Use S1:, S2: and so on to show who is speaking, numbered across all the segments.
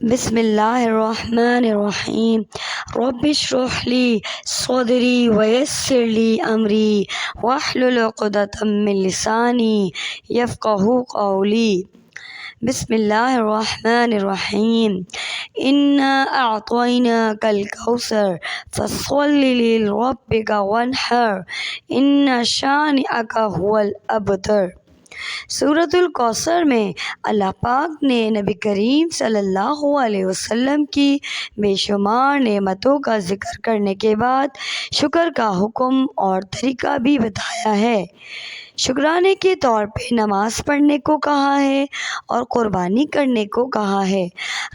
S1: بسم اللہ الرحمن الرحیم رب اشرح لی صدری ویسر لی امری واحلل عقدۃ من لسانی یفقہوا قولی۔ بسم اللہ الرحمن الرحیم انا اعطیناک الکوثر فصل لربک وانحر ان شانئک هو الابتر۔ سورۃ الکوثر میں اللہ پاک نے نبی کریم صلی اللہ علیہ وسلم کی بے شمار نعمتوں کا ذکر کرنے کے بعد شکر کا حکم اور طریقہ بھی بتایا ہے۔ شکرانے کے طور پہ نماز پڑھنے کو کہا ہے اور قربانی کرنے کو کہا ہے۔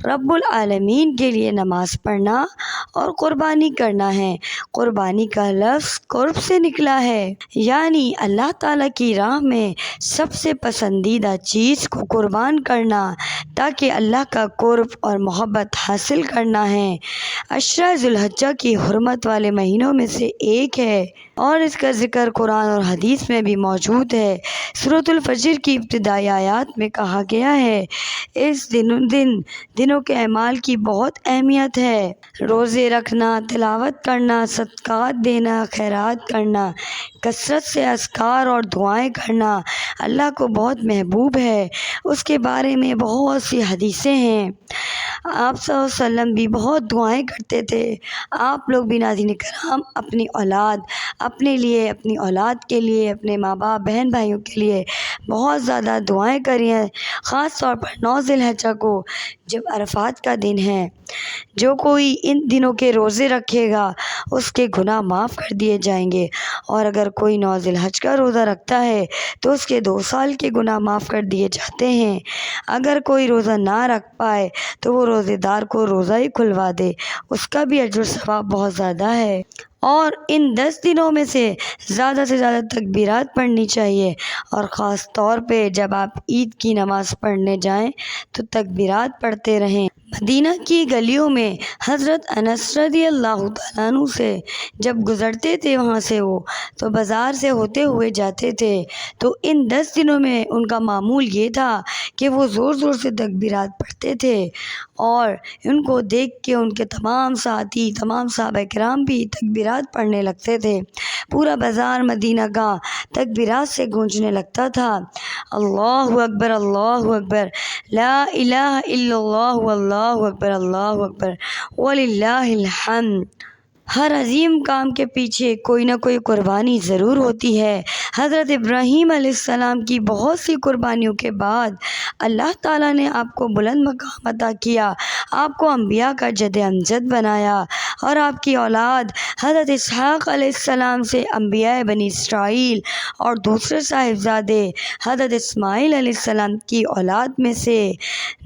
S1: رب العالمین کے لیے نماز پڑھنا اور قربانی کرنا ہے۔ قربانی کا لفظ قرب سے نکلا ہے، یعنی اللہ تعالیٰ کی راہ میں سب سے پسندیدہ چیز کو قربان کرنا تاکہ اللہ کا قرب اور محبت حاصل کرنا ہے۔ عشرہ ذی الحجہ کی حرمت والے مہینوں میں سے ایک ہے اور اس کا ذکر قرآن اور حدیث میں بھی موجود ہے۔ سورۃ الفجر کی ابتدائی آیات میں کہا گیا ہے، اس دنوں کے اعمال کی بہت اہمیت ہے۔ روزے رکھنا، تلاوت کرنا، صدقات دینا، خیرات کرنا، کثرت سے اذکار اور دعائیں کرنا اللہ کو بہت محبوب ہے۔ اس کے بارے میں بہت سی حدیثیں ہیں۔ آپ صلی اللہ علیہ وسلم بھی بہت دعائیں کرتے تھے۔ آپ لوگ بھی ناظرین کرام اپنی اولاد، اپنے لیے، اپنی اولاد کے لیے، اپنے ماں باپ، بہن بھائیوں کے لیے بہت زیادہ دعائیں کریے، خاص طور پر 9 ذی الحجہ کو جب عرفات کا دن ہے۔ جو کوئی ان دنوں کے روزے رکھے گا اس کے گناہ معاف کر دیے جائیں گے، اور اگر کوئی 9 ذی الحجہ کا روزہ رکھتا ہے تو اس کے 2 سال کے گناہ معاف کر دیے جاتے ہیں۔ اگر کوئی روزہ نہ رکھ پائے تو وہ روزے دار کو روزہ ہی کھلوا دے، اس کا بھی اجر و ثواب بہت زیادہ ہے۔ اور ان 10 دنوں میں سے زیادہ تکبیرات پڑھنی چاہیے، اور خاص طور پہ جب آپ عید کی نماز پڑھنے جائیں تو تکبیرات پڑھتے رہیں۔ مدینہ کی گلیوں میں حضرت انس رضی اللہ تعالیٰ عنہ سے جب گزرتے تھے وہاں سے وہ تو بازار سے ہوتے ہوئے جاتے تھے، تو ان 10 دنوں میں ان کا معمول یہ تھا کہ وہ زور زور سے تکبیرات پڑھتے تھے، اور ان کو دیکھ کے ان کے تمام ساتھی، تمام صحابہ کرام بھی تکبیرات پڑھنے لگتے تھے۔ پورا بازار مدینہ کا تکبیرات سے گونجنے لگتا تھا۔ اللہ اکبر، اللہ اکبر، لا الہ الا اللہ، اللہ اکبر، اللہ اکبر، وللہ الحمد۔ ہر عظیم کام کے پیچھے کوئی نہ کوئی قربانی ضرور ہوتی ہے۔ حضرت ابراہیم علیہ السلام کی بہت سی قربانیوں کے بعد اللہ تعالیٰ نے آپ کو بلند مقام عطا کیا، آپ کو انبیاء کا جد امجد بنایا، اور آپ کی اولاد حضرت اسحاق علیہ السلام سے انبیاء بنی اسرائیل اور دوسرے صاحبزادے حضرت اسماعیل علیہ السلام کی اولاد میں سے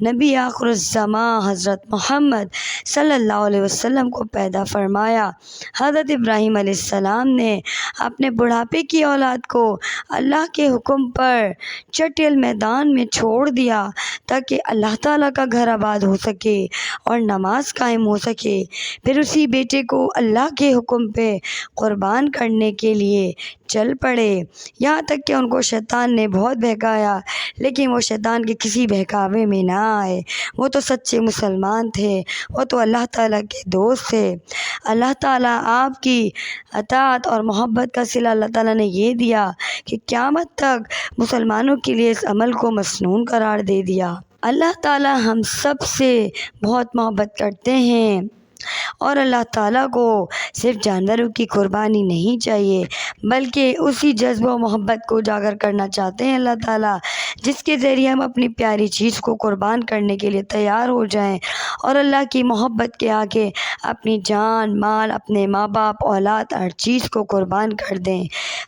S1: نبی آخر الزماں حضرت محمد صلی اللہ علیہ وسلم کو پیدا فرمایا۔ حضرت ابراہیم علیہ السلام نے اپنے بڑھاپے کی اولاد کو اللہ کے حکم پر چٹیل میدان میں چھوڑ دیا تاکہ اللہ تعالیٰ کا گھر آباد ہو سکے اور نماز قائم ہو سکے۔ پھر اسی بیٹے کو اللہ کے حکم پہ قربان کرنے کے لیے چل پڑے، یہاں تک کہ ان کو شیطان نے بہت بہکایا، لیکن وہ شیطان کے کسی بہکاوے میں نہ آئے۔ وہ تو سچے مسلمان تھے، وہ تو اللہ تعالیٰ کے دوست تھے۔ اللہ تعالیٰ آپ کی اطاعت اور محبت کا صلہ اللہ تعالیٰ نے یہ دیا کہ قیامت تک مسلمانوں کے لیے اس عمل کو مسنون قرار دے دیا۔ اللہ تعالیٰ ہم سب سے بہت محبت کرتے ہیں، اور اللہ تعالیٰ کو صرف جانوروں کی قربانی نہیں چاہیے بلکہ اسی جذب و محبت کو اجاگر کرنا چاہتے ہیں اللہ تعالیٰ جس کے ذریعے ہم اپنی پیاری چیز کو قربان کرنے کے لیے تیار ہو جائیں، اور اللہ کی محبت کے آگے اپنی جان، مال، اپنے ماں باپ، اولاد، ہر چیز کو قربان کر دیں۔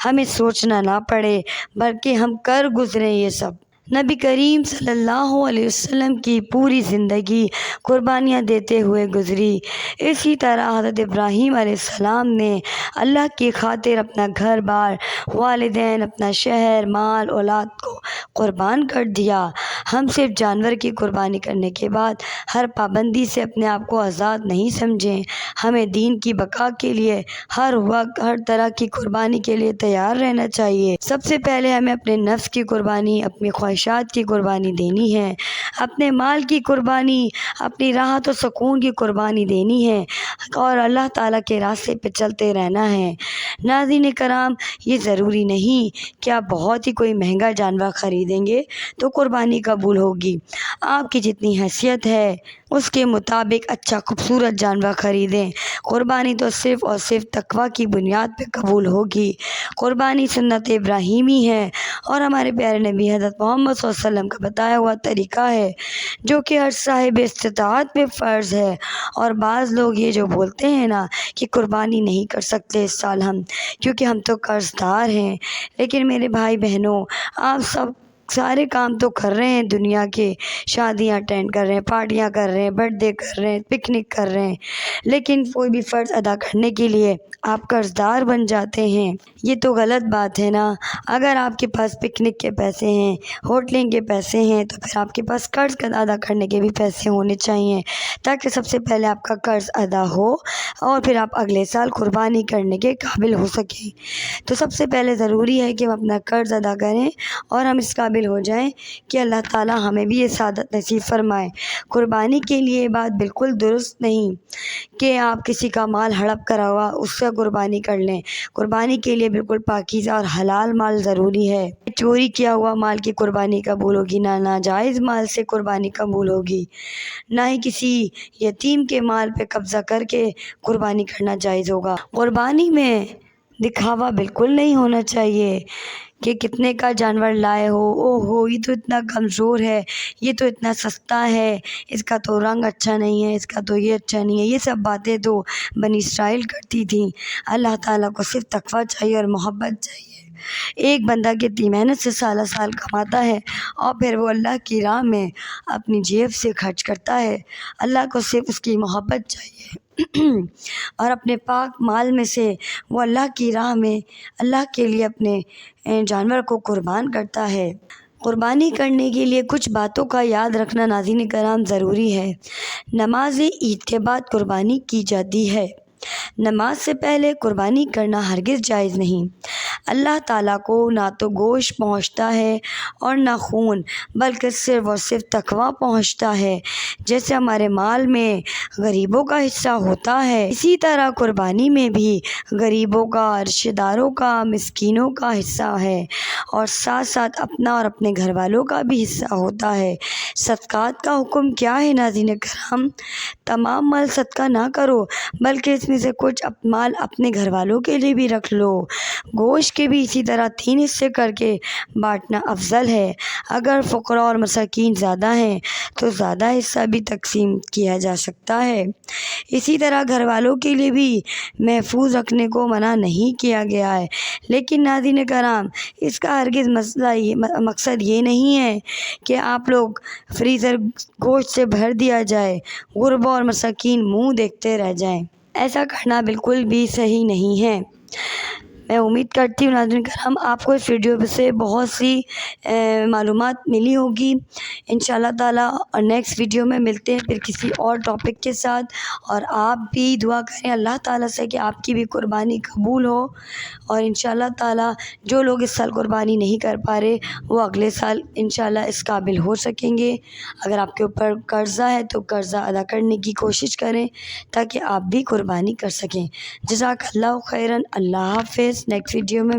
S1: ہمیں سوچنا نہ پڑے بلکہ ہم کر گزریں یہ سب۔ نبی کریم صلی اللہ علیہ وسلم کی پوری زندگی قربانیاں دیتے ہوئے گزری۔ اسی طرح حضرت ابراہیم علیہ السلام نے اللہ کی خاطر اپنا گھر بار، والدین، اپنا شہر، مال، اولاد کو قربان کر دیا۔ ہم صرف جانور کی قربانی کرنے کے بعد ہر پابندی سے اپنے آپ کو آزاد نہیں سمجھیں۔ ہمیں دین کی بقا کے لیے ہر وقت ہر طرح کی قربانی کے لیے تیار رہنا چاہیے۔ سب سے پہلے ہمیں اپنے نفس کی قربانی، اپنی خواہش خواہشات کی قربانی دینی ہے، اپنے مال کی قربانی، اپنی راحت و سکون کی قربانی دینی ہے اور اللہ تعالیٰ کے راستے پہ چلتے رہنا ہے۔ ناظرین کرام، یہ ضروری نہیں کہ آپ بہت ہی کوئی مہنگا جانور خریدیں گے تو قربانی قبول ہوگی۔ آپ کی جتنی حیثیت ہے اس کے مطابق اچھا خوبصورت جانور خریدیں، قربانی تو صرف اور صرف تقویٰ کی بنیاد پہ قبول ہوگی۔ قربانی سنت ابراہیمی ہے اور ہمارے پیارے نبی حضرت محمد صلی اللہ علیہ وسلم کا بتایا ہوا طریقہ ہے جو کہ ہر صاحب استطاعت پہ فرض ہے۔ اور بعض لوگ یہ جو بولتے ہیں نا کہ قربانی نہیں کر سکتے اس سال ہم کیونکہ ہم تو قرض دار ہیں، لیکن میرے بھائی بہنوں، آپ سب سارے کام تو کر رہے ہیں دنیا کے، شادیاں اٹینڈ کر رہے ہیں، پارٹیاں کر رہے ہیں، برتھ ڈے کر رہے ہیں، پکنک کر رہے ہیں، لیکن کوئی بھی فرض ادا کرنے کے لیے آپ قرض دار بن جاتے ہیں۔ یہ تو غلط بات ہے نا۔ اگر آپ کے پاس پکنک کے پیسے ہیں، ہوٹلنگ کے پیسے ہیں، تو پھر آپ کے پاس قرض ادا کرنے کے بھی پیسے ہونے چاہیے تاکہ سب سے پہلے آپ کا قرض ادا ہو اور پھر آپ اگلے سال قربانی کرنے کے قابل ہو سکیں۔ تو سب سے پہلے ضروری ہے کہ ہم اپنا قرض ادا کریں اور ہم اس قابل ہو جائیں کہ اللہ تعالیٰ ہمیں بھی یہ سعادت نصیب فرمائے۔ قربانی کے لیے یہ بات بالکل درست نہیں کہ آپ کسی کا مال ہڑپ کرا ہوا اس سے قربانی کر لیں۔ قربانی کے لیے بالکل پاکیزہ اور حلال مال ضروری ہے۔ چوری کیا ہوا مال کی قربانی قبول ہوگی، نہ ناجائز مال سے قربانی قبول ہوگی، نہ ہی کسی یتیم کے مال پہ قبضہ کر کے قربانی کرنا جائز ہوگا۔ قربانی میں دکھاوا بالکل نہیں ہونا چاہیے کہ کتنے کا جانور لائے ہو، یہ تو اتنا کمزور ہے، یہ تو اتنا سستا ہے، اس کا تو رنگ اچھا نہیں ہے، اس کا تو یہ اچھا نہیں ہے۔ یہ سب باتیں تو بنی اسرائیل کرتی تھیں۔ اللہ تعالیٰ کو صرف تقویٰ چاہیے اور محبت چاہیے۔ ایک بندہ کتنی محنت سے سالہ سال کماتا ہے اور پھر وہ اللہ کی راہ میں اپنی جیب سے خرچ کرتا ہے۔ اللہ کو صرف اس کی محبت چاہیے اور اپنے پاک مال میں سے وہ اللہ کی راہ میں اللہ کے لیے اپنے جانور کو قربان کرتا ہے۔ قربانی کرنے کے لیے کچھ باتوں کا یاد رکھنا ناظرین کرام ضروری ہے۔ نماز عید کے بعد قربانی کی جاتی ہے۔ نماز سے پہلے قربانی کرنا ہرگز جائز نہیں۔ اللہ تعالیٰ کو نہ تو گوشت پہنچتا ہے اور نہ خون، بلکہ صرف اور صرف تقویٰ پہنچتا ہے۔ جیسے ہمارے مال میں غریبوں کا حصہ ہوتا ہے، اسی طرح قربانی میں بھی غریبوں کا، رشتہ داروں کا، مسکینوں کا حصہ ہے اور ساتھ ساتھ اپنا اور اپنے گھر والوں کا بھی حصہ ہوتا ہے۔ صدقات کا حکم کیا ہے ناظرین کرام؟ تمام مال صدقہ نہ کرو، بلکہ اس میں سے کچھ مال اپنے گھر والوں کے لیے بھی رکھ لو۔ گوشت کے بھی اسی طرح 3 حصے کر کے بانٹنا افضل ہے۔ اگر فقراء اور مساکین زیادہ ہیں تو زیادہ حصہ بھی تقسیم کیا جا سکتا ہے۔ اسی طرح گھر والوں کے لیے بھی محفوظ رکھنے کو منع نہیں کیا گیا ہے، لیکن ناظرین کرام اس کا ہرگز مقصد یہ نہیں ہے کہ آپ لوگ فریزر گوشت سے بھر دیا جائے، غربا اور مساکین منہ دیکھتے رہ جائیں۔ ایسا کرنا بالکل بھی صحیح نہیں ہے۔ میں امید کرتی ہوں ناظرین کرام آپ کو اس ویڈیو سے بہت سی معلومات ملی ہوگی۔ انشاءاللہ تعالیٰ اور نیکسٹ ویڈیو میں ملتے ہیں پھر کسی اور ٹاپک کے ساتھ، اور آپ بھی دعا کریں اللہ تعالیٰ سے کہ آپ کی بھی قربانی قبول ہو، اور انشاءاللہ تعالیٰ جو لوگ اس سال قربانی نہیں کر پا رہے وہ اگلے سال انشاءاللہ اس قابل ہو سکیں گے۔ اگر آپ کے اوپر قرضہ ہے تو قرضہ ادا کرنے کی کوشش کریں تاکہ آپ بھی قربانی کر سکیں۔ جزاک اللہ خیراً۔ اللہ حافظ۔ نیکسٹ ویڈیو میں